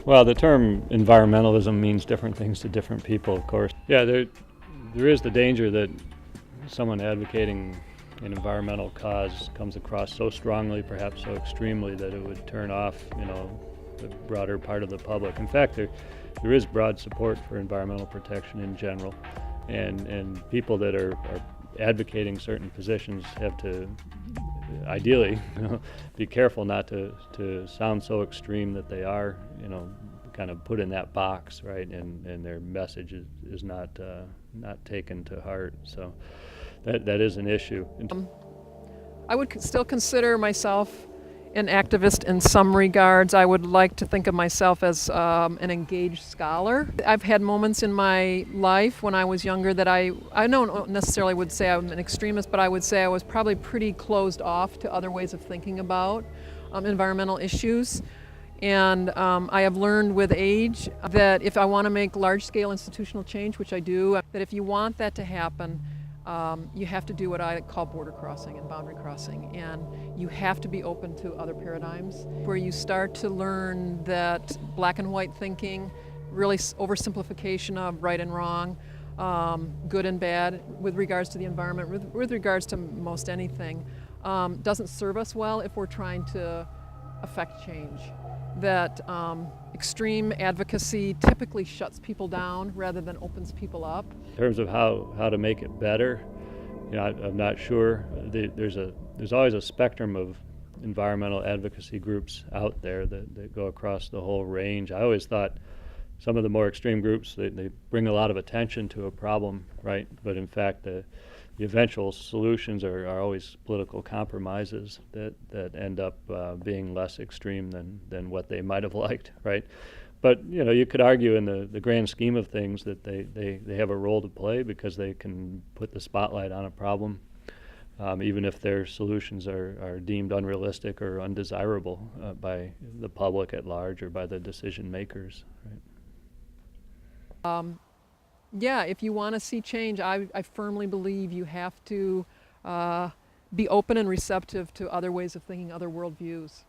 Well, the term environmentalism means different things to different people, of course. Yeah, there is the danger that someone advocating an environmental cause comes across so strongly, perhaps so extremely, that it would turn off, the broader part of the public. In fact, there is broad support for environmental protection in general, and people that are advocating certain positions have to ideally be careful not to sound so extreme that they are kind of put in that box, right, and their message is not taken to heart. So that is an issue. I would still consider myself an activist in some regards. I would like to think of myself as an engaged scholar. I've had moments in my life when I was younger that I don't necessarily would say I'm an extremist, but I would say I was probably pretty closed off to other ways of thinking about environmental issues. And I have learned with age that if I want to make large-scale institutional change, which I do, that if you want that to happen, you have to do what I call border crossing and boundary crossing, and you have to be open to other paradigms where you start to learn that black and white thinking, really oversimplification of right and wrong, good and bad with regards to the environment, with regards to most anything, doesn't serve us well if we're trying to affect change. That extreme advocacy typically shuts people down rather than opens people up. In terms of how to make it better, I'm not sure. There's always a spectrum of environmental advocacy groups out there that go across the whole range. I always thought some of the more extreme groups, they bring a lot of attention to a problem, right? But in fact, the eventual solutions are always political compromises that end up being less extreme than what they might have liked, right? But you could argue in the grand scheme of things that they have a role to play because they can put the spotlight on a problem, even if their solutions are deemed unrealistic or undesirable by the public at large or by the decision makers, right? Yeah, if you want to see change, I firmly believe you have to be open and receptive to other ways of thinking, other worldviews.